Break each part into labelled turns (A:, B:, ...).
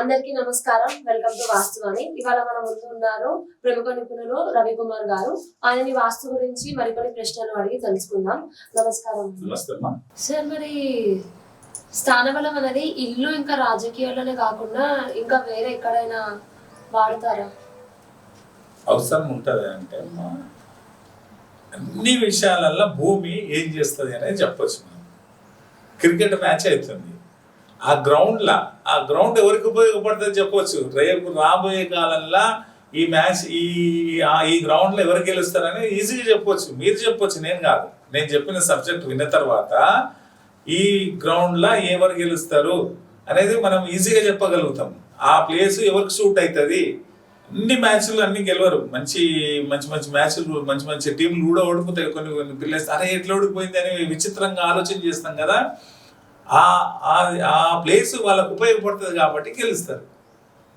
A: అందరికీ నమస్కారం. Welcome to Vastuvani. ఇవాళ మన ముందు ఉన్నారు ప్రముఖ నిపుణులు రవికుమార్ గారు. ఆయనని వాస్తు గురించి మరికొన్ని ప్రశ్నలు అడిగి తెలుసుకుందాం. నమస్కారం సార్. మరి స్థానబలం అనేది ఇల్లు ఇంకా రాజకీయాల్లోనే కాకుండా ఇంకా వేరే ఎక్కడైనా వాడతారా?
B: అవసరం ఉంటుంది అంటే అన్ని విషయాలలో భూమి ఏం చేస్తుంది అనేది చెప్పొచ్చు. క్రికెట్ మ్యాచ్ అవుతుంది, ఆ గ్రౌండ్ ఎవరికి ఉపయోగపడుతుంది చెప్పవచ్చు. రేపు రాబోయే కాలంలో ఈ మ్యాచ్ ఈ గ్రౌండ్లో ఎవరు గెలుస్తారని ఈజీగా చెప్పవచ్చు. మీరు చెప్పొచ్చు, నేను కాదు. నేను చెప్పిన సబ్జెక్ట్ విన్న తర్వాత ఈ గ్రౌండ్లో ఎవరు గెలుస్తారు అనేది మనం ఈజీగా చెప్పగలుగుతాం. ఆ ప్లేస్ ఎవరికి సూట్ అవుతుంది. అన్ని మ్యాచ్లు అన్ని గెలవరు. మంచి మ్యాచ్లు మంచి టీంలు కూడా ఓడిపోతాయి. కొన్ని ప్లేస్ అరే ఎట్లా ఓడిపోయింది అని విచిత్రంగా ఆలోచన చేస్తాం కదా. ఆ ప్లేస్ వాళ్ళకు ఉపయోగపడుతుంది కాబట్టి గెలుస్తారు.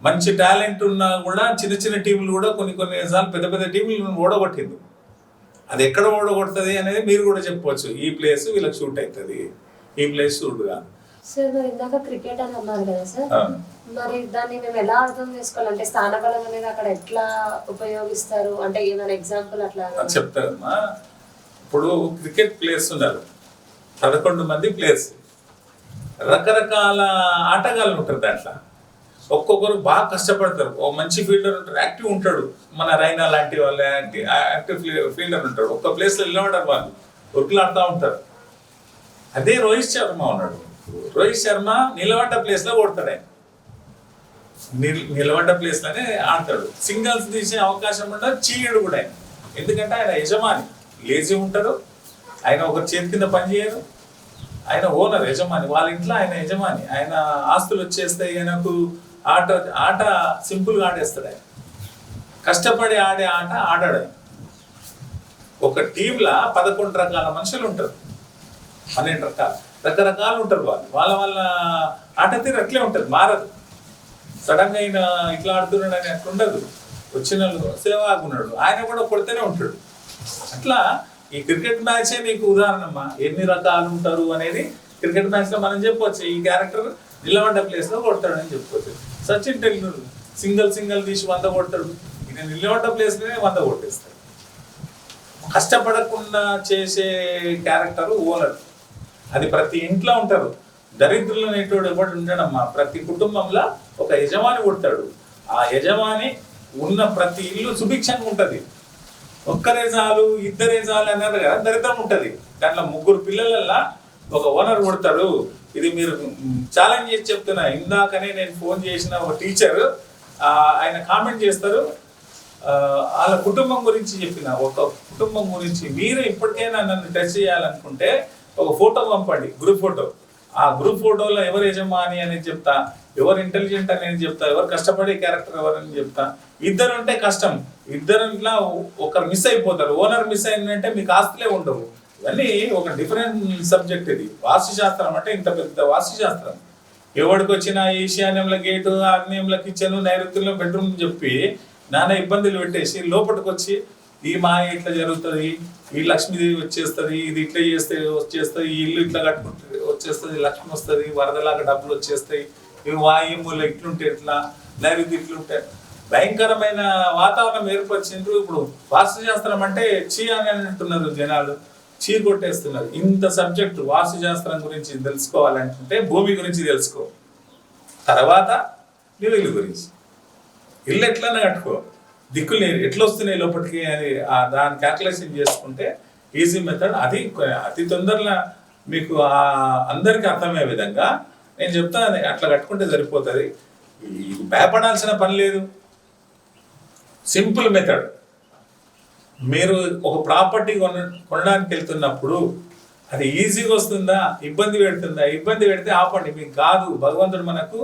B: మంచి టాలెంట్ ఉన్నా కూడా చిన్న టీంలు కూడా కొన్ని సార్లు పెద్ద టీంలు ఓడగొట్టింది. అది ఎక్కడ ఓడగొడుతుంది అనేది మీరు కూడా చెప్పవచ్చు. ఈ ప్లేస్ వీళ్ళకి షూట్ అవుతుంది, ఈ ప్లేస్ షూట్ కాదు.
A: సార్ మరి ఇందాక క్రికెట్ అని అన్నారు కదా సార్, మరి దాన్ని మేము ఎలా అర్థం చేసుకోవాలంటే స్థానబలం అనేది అక్కడ ఎట్లా ఉపయోగిస్తారు అంటే ఏమైనా ఎగ్జాంపుల్ అట్లా
B: చెప్తారమ్మా. ఇప్పుడు క్రికెట్ ప్లేయర్స్ ఉన్నారు, 11 మంది ప్లేయర్స్, రకరకాల ఆటగాళ్ళు ఉంటారు. దాంట్లో ఒక్కొక్కరు బాగా కష్టపడతారు. ఓ మంచి ఫీల్డర్ ఉంటారు, యాక్టివ్ ఉంటాడు. మన రైనా లాంటి వాళ్ళు యాక్టివ్ ఫీల్డర్ ఉంటాడు. ఒక్క ప్లేస్లో నిలబడరు, వాళ్ళు ఉరుకులాడుతూ ఉంటారు. అదే రోహిత్ శర్మ ఉన్నాడు. రోహిత్ శర్మ నిలబడ్డ ప్లేస్లో కొడతాడు. ఆయన నిలబడ్డ ప్లేస్లోనే ఆడతాడు. సింగిల్స్ తీసే అవకాశం ఉండదు, చీయడు కూడా ఆయన. ఎందుకంటే ఆయన యజమాని, లేజీ ఉంటాడు. ఆయన ఒక చేతి కింద పని చేయరు. ఆయన ఓనర్, యజమాని. వాళ్ళ ఇంట్లో ఆయన యజమాని. ఆయన ఆస్తులు వచ్చేస్తాయి. ఆయనకు ఆట సింపుల్గా ఆడేస్తాడు. ఆయన కష్టపడి ఆడే ఆట ఆడాడు. ఆయన ఒక టీంలో 11 రకాల మనుషులు ఉంటారు, 12 రకరకాలు ఉంటారు. వాళ్ళ ఆట తీరు అట్లే ఉంటుంది, మారదు. సడన్గా ఆయన ఇట్లా ఆడుతున్నాడు అని అట్లా ఉండదు. వచ్చిన సేవాగున్నాడు, ఆయన కూడా కొడితేనే ఉంటాడు. అట్లా ఈ క్రికెట్ మ్యాచే మీకు ఉదాహరణమ్మా. ఎన్ని రకాలు ఉంటారు అనేది క్రికెట్ మ్యాచ్లో మనం చెప్పవచ్చు. ఈ క్యారెక్టర్ నిలబడ్డ ప్లేస్లో కొడతాడు అని చెప్పవచ్చు. సచిన్ టెండూల్కర్ సింగిల్ తీసి 100 కొడతాడు. ఈయన నిలబడ్డ ప్లేస్లోనే 100 కొట్టేస్తాడు. కష్టపడకుండా చేసే క్యారెక్టర్ ఓనర్. అది ప్రతి ఇంట్లో ఉంటారు. దరిద్రులు అనేటోడు ఎవడు ఉండడమ్మా. ప్రతి కుటుంబంలో ఒక యజమాని కొడతాడు. ఆ యజమాని ఉన్న ప్రతి ఇల్లు సుభిక్షంగా ఉంటుంది. ఒక్కరే చాలు, ఇద్దరే చాలు అన్నారు కదా, దరిద్రం ఉంటుంది. దాంట్లో 3 పిల్లలల్లా ఒక ఓనర్ కొడతాడు. ఇది మీరు ఛాలెంజ్ చేసి చెప్తున్నా. ఇందాకనే నేను ఫోన్ చేసిన ఒక టీచర్ ఆయన కామెంట్ చేస్తారు. వాళ్ళ కుటుంబం గురించి చెప్పిన ఒక కుటుంబం గురించి మీరు ఇప్పటికైనా నన్ను టచ్ చేయాలనుకుంటే ఒక ఫోటో పంపండి, గ్రూప్ ఫోటో. ఆ గ్రూప్ ఫోటోలో ఎవరు యజమాని అనేది చెప్తా, ఎవరు ఇంటెలిజెంట్ అనేది చెప్తా, ఎవరు కష్టపడే క్యారెక్టర్ ఎవరని చెప్తా. ఇద్దరు ఉంటే కష్టం. ఇద్దరిలో ఒకరు మిస్ అయిపోతారు. ఓనర్ మిస్ అయిందంటే మీకు ఆస్తులే ఉండవు. ఇవన్నీ ఒక డిఫరెంట్ సబ్జెక్ట్. ఇది వాస్తుశాస్త్రం అంటే ఇంత పెద్ద వాస్తుశాస్త్రం. ఎవరికి వచ్చినా ఈశాన్యంలో గేటు, ఆగ్నేయంలో కిచెన్, నైరుత్యంలో బెడ్రూమ్ చెప్పి నానా ఇబ్బందులు పెట్టేసి లోపలికి వచ్చి ఈ మాయ ఇట్లా జరుగుతుంది, ఈ లక్ష్మీదేవి వచ్చేస్తుంది, ఇది ఇట్లా చేస్తే వచ్చేస్తుంది, ఈ ఇల్లు ఇట్లా కట్టుకుంటే వచ్చేస్తుంది, లక్ష్మి వస్తుంది, వరదలాగా డబ్బులు వచ్చేస్తాయి, ఇవి వాయువులు ఇట్లుంటే ఇట్లా, నైరుతి ఇట్లుంటే భయంకరమైన వాతావరణం ఏర్పరిచిండ్రు. ఇప్పుడు వాస్తుశాస్త్రం అంటే చీ అని అంటున్నారు జనాలు, చీ కొట్టేస్తున్నారు. ఇంత సబ్జెక్టు వాస్తుశాస్త్రం గురించి తెలుసుకోవాలంటే భూమి గురించి తెలుసుకో, తర్వాత నువ్వు ఇల్లు గురించి. ఇల్లు ఎట్లనే కట్టుకో, దిక్కులు ఎట్లా వస్తున్నాయి లోపలికి అని దాన్ని క్యాల్కులేషన్ చేసుకుంటే ఈజీ మెథడ్. అది అతి తొందరలో మీకు అందరికీ అర్థమయ్యే విధంగా నేను చెప్తాను. అట్లా కట్టుకుంటే సరిపోతుంది. భయపడాల్సిన పని లేదు. Simple method. మీరు ఒక ప్రాపర్టీ కొనడానికి వెళ్తున్నప్పుడు అది ఈజీగా వస్తుందా, ఇబ్బంది పెడుతుందా? ఇబ్బంది పెడితే ఆపండి. మీకు కాదు, భగవంతుడు మనకు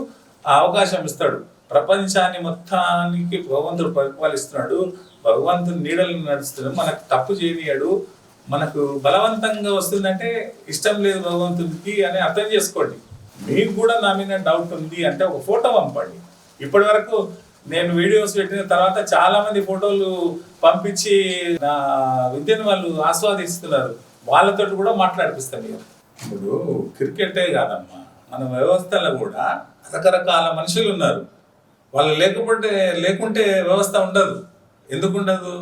B: ఆ అవకాశం ఇస్తాడు. ప్రపంచాన్ని మొత్తానికి భగవంతుడు పరిపాలిస్తున్నాడు. భగవంతుడు నీడలను నడుస్తున్నాడు. మనకు తప్పు చేయనియాడు. మనకు బలవంతంగా వస్తుందంటే ఇష్టం లేదు భగవంతుడికి అని అర్థం చేసుకోండి. మీకు కూడా నా మీద డౌట్ ఉంది అంటే ఒక ఫోటో పంపండి. ఇప్పటి వరకు నేను వీడియోస్ పెట్టిన తర్వాత చాలా మంది ఫోటోలు పంపించి నా విద్యను వాళ్ళు ఆస్వాదిస్తున్నారు. వాళ్ళతో కూడా మాట్లాడిపిస్తాను. ఇప్పుడు క్రికెటే కాదమ్మా, మన వ్యవస్థలో కూడా రకరకాల మనుషులు ఉన్నారు. వాళ్ళు లేకుంటే వ్యవస్థ ఉండదు. ఎందుకు ఉండదు?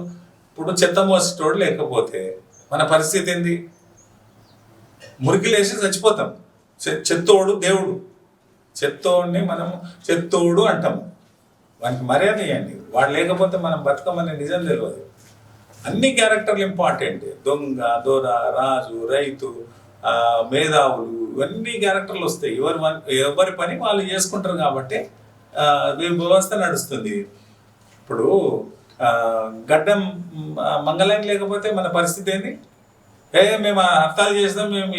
B: ఇప్పుడు చెత్త మోసేటోడు లేకపోతే మన పరిస్థితి ఏంది? మురికిలేసి చచ్చిపోతాం. చెత్తోడు దేవుడు, చెత్తోడిని మనం చెత్తోడు అంటాము. వానికి మర్యాద ఇవ్వండి. వాడు లేకపోతే మనం బతకమనే నిజం తెలియదు. అన్ని క్యారెక్టర్లు ఇంపార్టెంట్. దొంగ, దొర, రాజు, రైతు, మేధావులు, ఇవన్నీ క్యారెక్టర్లు వస్తాయి. ఎవరి పని వాళ్ళు చేసుకుంటారు కాబట్టి వ్యవస్థ నడుస్తుంది. ఇప్పుడు గడ్డం మంగళం లేకపోతే మన పరిస్థితి ఏంది? మేము అర్థాలు చేసినాం. మేము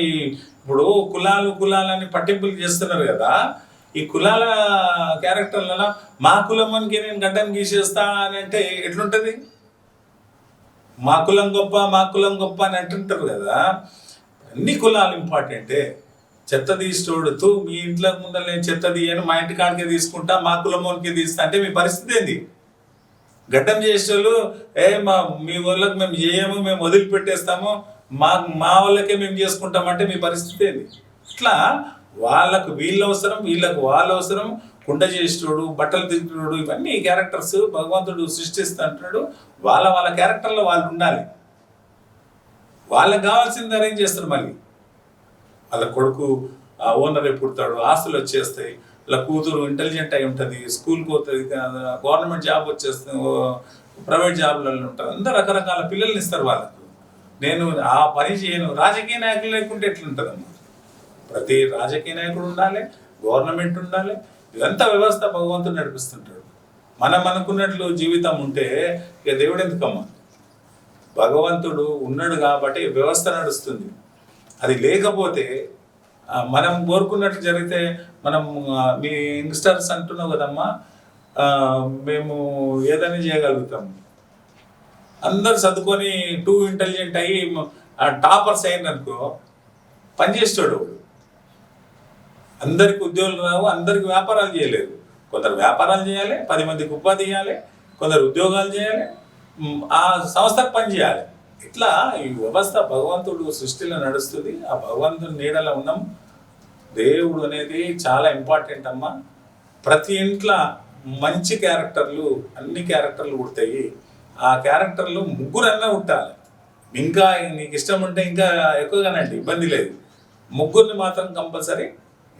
B: ఇప్పుడు కులాలని పట్టింపులు చేస్తున్నారు కదా. ఈ కులాల క్యారెక్టర్లలో మా కులమ్మనికి నేను గడ్డం గీసేస్తా అని అంటే ఎట్లుంటుంది? మా కులం గొప్ప అని అంటుంటారు కదా. అన్ని కులాలు ఇంపార్టెంటే. చెత్త తీసుకోడుతూ మీ ఇంట్లో ముందర నేను చెత్త తీయను, మా ఇంటి కాడికే తీసుకుంటా, మా కులమ్మోనికి తీస్తా అంటే మీ పరిస్థితి ఏంది? గడ్డం చేసేవాళ్ళు మీ వాళ్ళకి మేము చేయము, మేము వదిలిపెట్టేస్తాము, మా వాళ్ళకే మేము చేసుకుంటామంటే మీ పరిస్థితి ఏంది? ఇట్లా వాళ్ళకు వీళ్ళ అవసరం, వీళ్ళకు వాళ్ళ అవసరం. కుండ చేసేటోడు, బట్టలు తిరిగినోడు, ఇవన్నీ క్యారెక్టర్స్ భగవంతుడు సృష్టిస్తుంటాడు. వాళ్ళ క్యారెక్టర్లో వాళ్ళు ఉండాలి. వాళ్ళకి కావాల్సింది అరేంజ్ చేస్తారు. మళ్ళీ వాళ్ళ కొడుకు ఓనర్ పుడతాడు, ఆస్తులు వచ్చేస్తాయి. వాళ్ళ కూతురు ఇంటెలిజెంట్ అయి ఉంటుంది, స్కూల్కి పోతుంది, గవర్నమెంట్ జాబ్ వచ్చేస్తుంది, ప్రైవేట్ జాబ్లలో ఉంటారు. అందరూ రకరకాల పిల్లల్ని ఇస్తారు వాళ్ళకు. నేను ఆ పని చేయను. రాజకీయ నాయకులు లేకుంటే ఎట్లుంటుందమ్మా? ప్రతి రాజకీయ నాయకుడు ఉండాలి, గవర్నమెంట్ ఉండాలి. ఇదంతా వ్యవస్థ భగవంతుడు నడిపిస్తుంటాడు. మనం అనుకున్నట్లు జీవితం ఉంటే ఇక దేవుడు ఎందుకమ్మా? భగవంతుడు ఉన్నాడు కాబట్టి వ్యవస్థ నడుస్తుంది. అది లేకపోతే మనం కోరుకున్నట్లు జరిగితే మనం మీ యంగ్స్టర్స్ అంటున్నావు కదమ్మా, మేము ఏదైనా చేయగలుగుతాం. అందరు చదువుకొని ఇంటెలిజెంట్ అయ్యి టాపర్స్ అయిందనుకో పనిచేస్తాడు. అందరికి ఉద్యోగాలు రావు, అందరికి వ్యాపారాలు చేయలేరు. కొందరు వ్యాపారాలు చేయాలి, 10 మందికి ఉపాధి ఇవ్వాలి, కొందరు ఉద్యోగాలు చేయాలి, ఆ సంస్థకు పని చేయాలి. ఇట్లా ఈ వ్యవస్థ భగవంతుడు సృష్టిలో నడుస్తుంది. ఆ భగవంతుడి నీడలో ఉన్నాం. దేవుడు అనేది చాలా ఇంపార్టెంట్ అమ్మా. ప్రతి ఇంట్లో మంచి క్యారెక్టర్లు, అన్ని క్యారెక్టర్లు పుడతాయి. ఆ క్యారెక్టర్లు ముగ్గురన్నా పుట్టాలి. ఇంకా నీకు ఇష్టం ఉంటే ఇంకా ఎక్కువగానండి, ఇబ్బంది లేదు. ముగ్గురిని మాత్రం కంపల్సరీ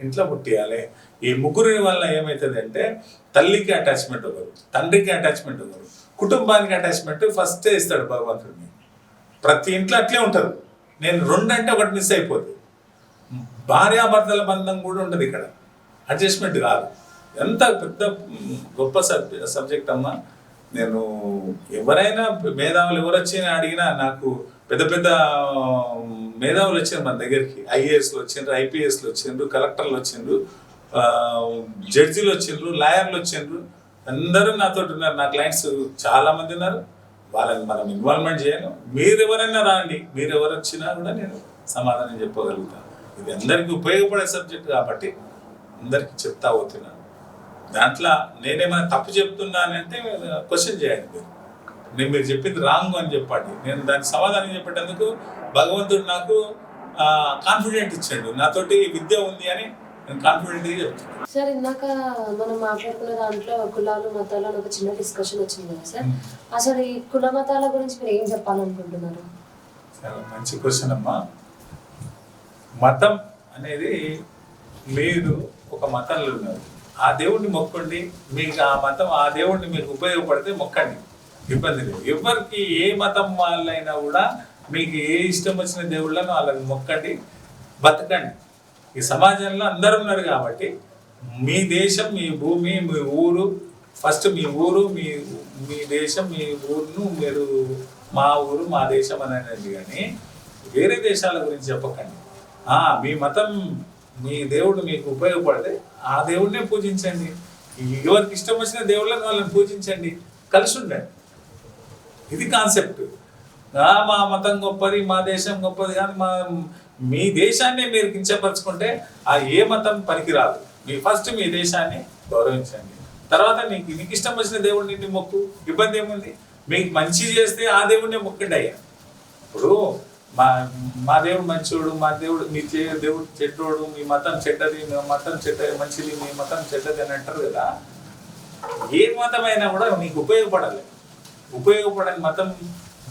B: ఇంట్లో పుట్టియాలి. ఈ ముగ్గురి వల్ల ఏమవుతుంది అంటే తల్లికి అటాచ్మెంట్ ఒకరు, తండ్రికి అటాచ్మెంట్ ఒకరు, కుటుంబానికి అటాచ్మెంట్ ఫస్టే ఇస్తాడు భగవంతుడిని. ప్రతి ఇంట్లో అట్లే ఉంటారు. నేను 2 అంటే 1 మిస్ అయిపోతుంది. భార్యాభర్తల బంధం కూడా ఉంటుంది ఇక్కడ, అడ్జస్ట్మెంట్ కాదు. ఎంత పెద్ద గొప్ప సబ్జెక్ట్ అమ్మా. నేను ఎవరైనా మేధావులు ఎవరు వచ్చినా అడిగినా, నాకు పెద్ద పెద్ద మేధావులు వచ్చారు మన దగ్గరికి. ఐఏఎస్లు వచ్చిండ్రు, ఐపీఎస్లు వచ్చిండ్రు, కలెక్టర్లు వచ్చిండ్రు, జడ్జీలు వచ్చిండ్రు, లాయర్లు వచ్చిండ్రు. అందరూ నాతో ఉన్నారు. నా క్లయింట్స్ చాలా మంది ఉన్నారు. వాళ్ళని మనం ఇన్వాల్వ్మెంట్ చేయను. మీరు ఎవరైనా రాండి, మీరు ఎవరు వచ్చినా కూడా నేను సమాధానం చెప్పగలుగుతాను. ఇది అందరికీ ఉపయోగపడే సబ్జెక్ట్ కాబట్టి అందరికీ చెప్తా పోతున్నాను. దాంట్లో నేనేమైనా తప్పు చెప్తున్నానంటే క్వశ్చన్ చేయండి. మీరు చెప్పింది రాంగ్ అని చెప్పండి. నేను దానికి సమాధానం చెప్పేటందుకు భగవంతుడు నాకు కాన్ఫిడెంట్ ఇచ్చాడు. నాతోటి విద్య ఉంది అని నేను కాన్ఫిడెంట్గా చెప్తున్నాను.
A: సార్, ఇందాక మనం మాట్లాడుకున్న దాంట్లో కులాలు మతాలు అని ఒక చిన్న డిస్కషన్ వచ్చింది కదా సార్. అసలు ఈ కుల మతాల గురించి మీరు ఏం చెప్పాలనుకుంటున్నారు?
B: చాలా మంచి క్వశ్చన్ అమ్మా. మతం అనేది మీరు ఒక మతంలో ఉన్నారు, ఆ దేవుడిని మొక్కండి. మీకు ఆ మతం, ఆ దేవుడిని మీకు ఉపయోగపడితే మొక్కండి, ఇబ్బంది లేదు. ఎవరికి ఏ మతం వాళ్ళైనా కూడా మీకు ఏ ఇష్టం వచ్చిన దేవుళ్ళను వాళ్ళని మొక్కండి, బతకండి. ఈ సమాజంలో అందరూ ఉన్నారు కాబట్టి మీ దేశం, మీ భూమి, మీ ఊరు, ఫస్ట్ మీ ఊరు, మీ దేశం, మీ ఊరును మీరు మా ఊరు, మా దేశం అనేది. కానీ వేరే దేశాల గురించి చెప్పకండి. మీ మతం, మీ దేవుడు మీకు ఉపయోగపడితే ఆ దేవుడినే పూజించండి. ఎవరికి ఇష్టం వచ్చిన దేవుళ్ళని వాళ్ళని పూజించండి, కలిసి ఉండండి. ఇది కాన్సెప్ట్. మా మతం గొప్పది, మా దేశం గొప్పది కానీ మీ దేశాన్ని మీరు కించపరచుకుంటే ఆ ఏ మతం పనికిరాదు. ఫస్ట్ మీ దేశాన్ని గౌరవించండి. తర్వాత నీకు ఇష్టం వచ్చిన దేవుడిని మొక్కు, ఇబ్బంది ఏముంది? మీకు మంచి చేస్తే ఆ దేవుడిని మొక్కండి అయ్యా. ఇప్పుడు మా దేవుడు మంచోడు, మా దేవుడు మీ దేవుడు చెడ్డోడు, మీ మతం చెడ్డది, మీ మతం మంచిది, మీ మతం చెడ్డది అని అంటారు కదా. ఏ మతమైనా కూడా నీకు ఉపయోగపడాలి. ఉపయోగపడని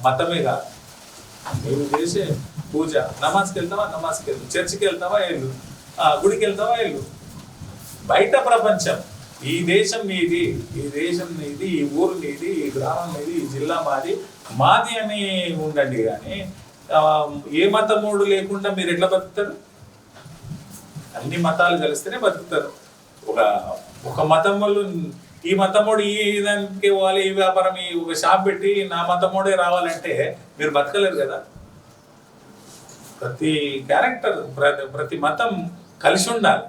B: మతమే కాదు. నువ్వు చేసే పూజ, నమాజ్కి వెళ్తావా, నమాజ్కి వెళ్ళు, చర్చికి వెళ్తావా, వెళ్ళు, గుడికి వెళ్తావా, వెళ్ళు. బయట ప్రపంచం, ఈ దేశం నీది, ఈ దేశం నీది, ఈ ఊరు నీది, ఈ గ్రామం నీది, ఈ జిల్లా మాది అని ఉండండి. కానీ ఏ మతముడు లేకుండా మీరు ఎట్లా బతుకుతారు? అన్ని మతాలు కలిస్తేనే బతుకుతారు. ఒక మతములు, ఈ మతముడు ఈ దానికి పోవాలి, ఈ వ్యాపారం, ఈ ఒక షాప్ పెట్టి నా మతముడే రావాలంటే మీరు బతకలేరు కదా. ప్రతి క్యారెక్టర్, ప్రతి మతం కలిసి ఉండాలి.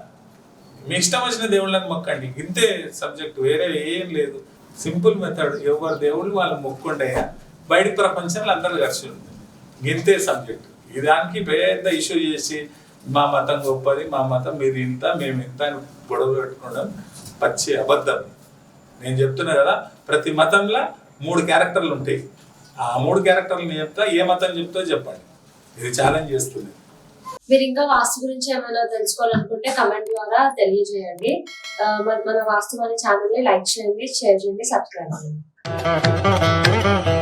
B: మీ ఇష్టం వచ్చిన దేవుళ్ళని మొక్కండి, ఇంతే సబ్జెక్ట్, వేరే ఏం లేదు. Simple method. ఎవరు దేవుళ్ళు వాళ్ళు మొక్కుండే, బయట ప్రపంచంలో అందరూ కలిసి ఉంది, ఇంతే సబ్జెక్ట్. ఈ దానికి పెద్ద ఇష్యూ చేసి మా మతం గొప్పది, మా మతం మీరు ఇంత, మేము ఇంత అని గొడవ పెట్టుకోవడం పచ్చి అబద్ధం. నేను చెప్తున్నా కదా, ప్రతి మతంలో 3 క్యారెక్టర్లు ఉంటాయి. ఆ 3 క్యారెక్టర్లు నేను చెప్తా, ఏ మతం చెప్తా చెప్పండి. ఇది ఛాలెంజ్ చేస్తుంది.
A: మీరు ఇంకా వాస్తు గురించి ఏమైనా తెలుసుకోవాలనుకుంటే కమెంట్ ద్వారా తెలియజేయండి. మరి మన వాస్తు అనే ఛానల్ ని లైక్ చేయండి, షేర్ చేయండి, సబ్స్క్రైబ్ చేయండి.